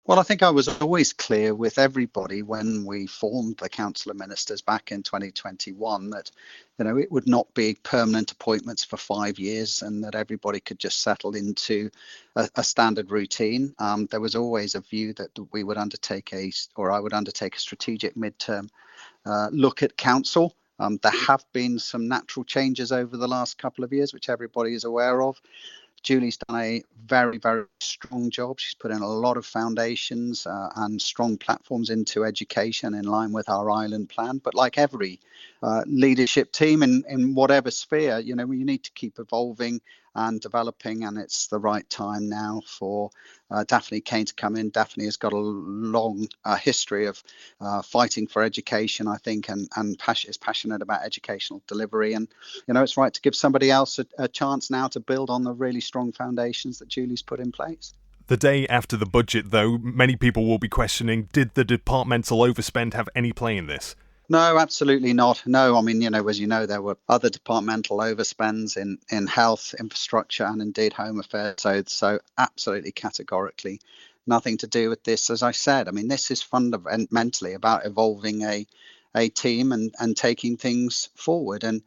Well, I think I was always clear with everybody when we formed the Council of Ministers back in 2021 that, it would not be permanent appointments for 5 years and that everybody could just settle into a standard routine. There was always a view that we would undertake I would undertake a strategic midterm look at council. There have been some natural changes over the last couple of years, which everybody is aware of. Julie's done a very, very strong job. She's put in a lot of foundations and strong platforms into education in line with our island plan. But like every leadership team in whatever sphere, you need to keep evolving and developing. And it's the right time now for Daphne Caine to come in. Daphne has got a long history of fighting for education, I think, and is passionate about educational delivery. And, it's right to give somebody else a chance now to build on the really strong foundations that Julie's put in place. The day after the budget, though, many people will be questioning, did the departmental overspend have any play in this? No, absolutely not. No, I mean, as you know, there were other departmental overspends in health, infrastructure, and indeed home affairs. So absolutely categorically nothing to do with this. As I said, I mean, this is fundamentally about evolving a team and taking things forward. And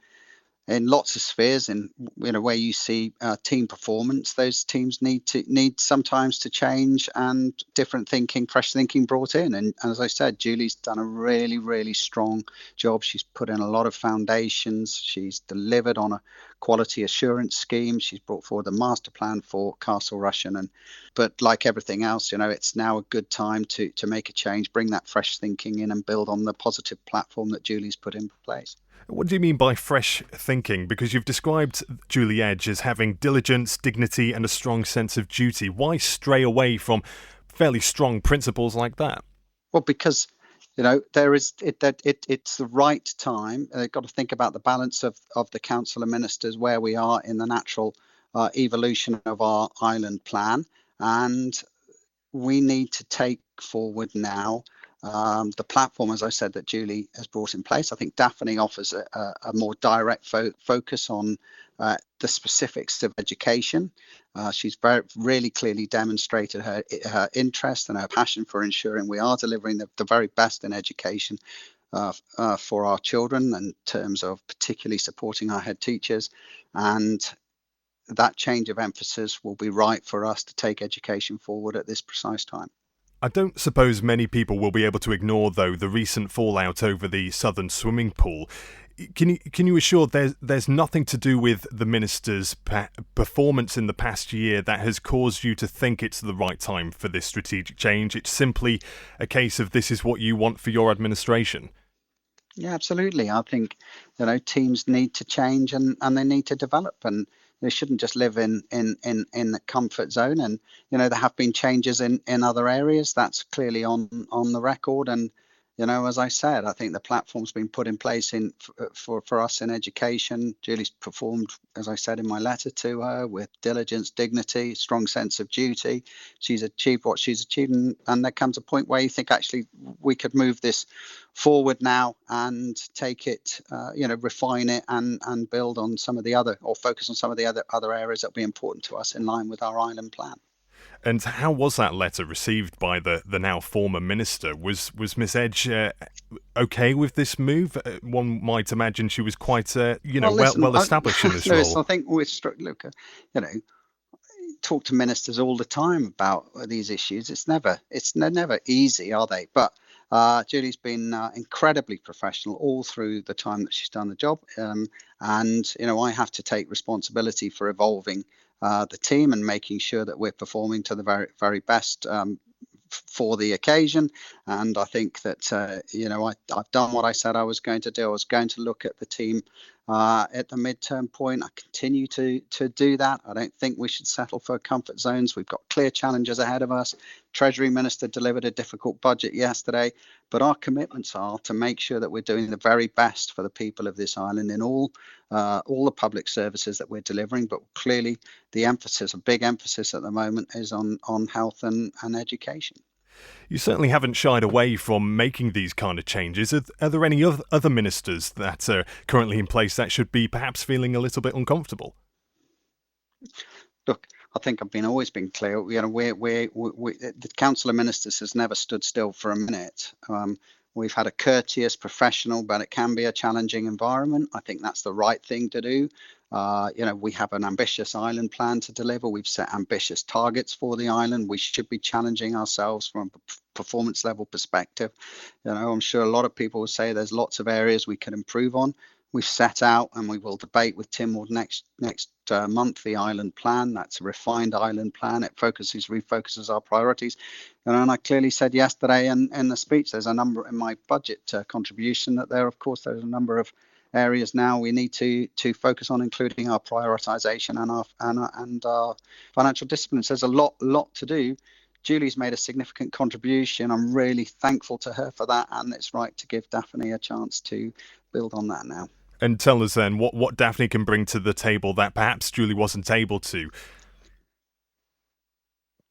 in lots of spheres, where you see team performance, those teams need sometimes to change and different thinking, fresh thinking brought in. And as I said, Julie's done a really, really strong job. She's put in a lot of foundations. She's delivered on a quality assurance scheme. She's brought forward the master plan for Castle Rushen. But like everything else, it's now a good time to make a change, bring that fresh thinking in and build on the positive platform that Julie's put in place. What do you mean by fresh thinking? Because you've described Julie Edge as having diligence, dignity and a strong sense of duty. Why stray away from fairly strong principles like that? Well, because, it's the right time. They've got to think about the balance of the Council of Ministers, where we are in the natural evolution of our island plan. And we need to take forward now the platform, as I said, that Julie has brought in place. I think Daphne offers a more direct focus on the specifics of education. She's really clearly demonstrated her interest and her passion for ensuring we are delivering the very best in education for our children, in terms of particularly supporting our head teachers. And that change of emphasis will be right for us to take education forward at this precise time. I don't suppose many people will be able to ignore, though, the recent fallout over the southern swimming pool. Can you assure there's nothing to do with the minister's performance in the past year that has caused you to think it's the right time for this strategic change? It's simply a case of this is what you want for your administration. Yeah, absolutely. I think, teams need to change and they need to develop, and they shouldn't just live in the comfort zone. And, there have been changes in other areas. That's clearly on the record. And, as I said, I think the platform's been put in place for us in education. Julie's performed, as I said in my letter to her, with diligence, dignity, strong sense of duty. She's achieved what she's achieved. And there comes a point where you think, actually, we could move this forward now and take it, refine it and build on some of the other, or focus on some of the other areas that will be important to us in line with our island plan. And how was that letter received by the now former minister? Was Miss Edge okay with this move? One might imagine she was quite, well established in this role. I think talk to ministers all the time about these issues. They're never easy, are they? But Julie's been incredibly professional all through the time that she's done the job. And, I have to take responsibility for evolving the team and making sure that we're performing to the very, very best for the occasion. And I think that, I've done what I said I was going to do. I was going to look at the team at the midterm point. I continue to do that. I don't think we should settle for comfort zones. We've got clear challenges ahead of us. Treasury Minister delivered a difficult budget yesterday, but our commitments are to make sure that we're doing the very best for the people of this island in all the public services that we're delivering. But clearly a big emphasis at the moment is on health and education. You certainly haven't shied away from making these kind of changes. Are there any other ministers that are currently in place that should be perhaps feeling a little bit uncomfortable? Look, I think I've always been clear. The Council of Ministers has never stood still for a minute. We've had a courteous, professional, but it can be a challenging environment. I think that's the right thing to do. We have an ambitious island plan to deliver. We've set ambitious targets for the island. We should be challenging ourselves from a performance level perspective. I'm sure a lot of people will say there's lots of areas we can improve on. We've set out, and we will debate with Tynwald next month, the island plan. That's a refined island plan. It refocuses our priorities. And I clearly said yesterday in the speech, there's a number in my budget contribution that there's a number of areas now we need to focus on, including our prioritisation and our financial disciplines. There's a lot to do. Julie's made a significant contribution. I'm really thankful to her for that, and it's right to give Daphne a chance to build on that now. And tell us then what Daphne can bring to the table that perhaps Julie wasn't able to.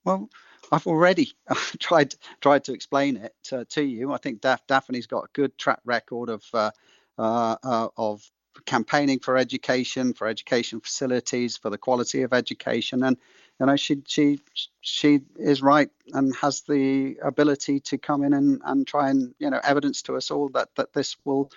Well, I've already tried to explain it to you. I think Daphne's got a good track record of campaigning for education facilities, for the quality of education, and she is right and has the ability to come in and try and evidence to us all that this will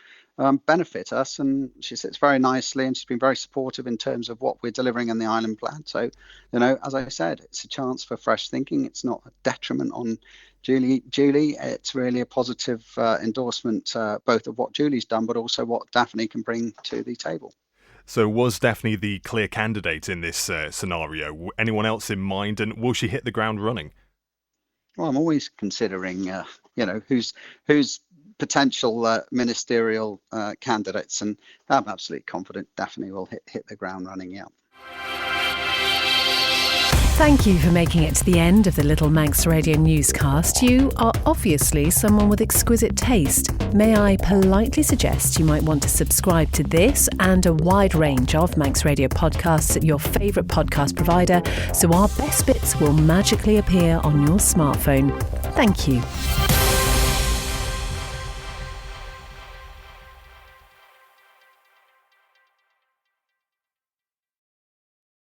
benefit us. And she sits very nicely, and she's been very supportive in terms of what we're delivering in the island plan. So, as I said, it's a chance for fresh thinking. It's not a detriment on Julie. It's really a positive endorsement, both of what Julie's done, but also what Daphne can bring to the table. So was Daphne the clear candidate in this scenario? Anyone else in mind, and will she hit the ground running? Well, I'm always considering, who's potential ministerial candidates, and I'm absolutely confident Daphne will hit the ground running. Yeah. Thank you for making it to the end of the Little Manx Radio Newscast. You are obviously someone with exquisite taste. May I politely suggest you might want to subscribe to this and a wide range of Manx Radio podcasts at your favourite podcast provider, so our best bits will magically appear on your smartphone. Thank you.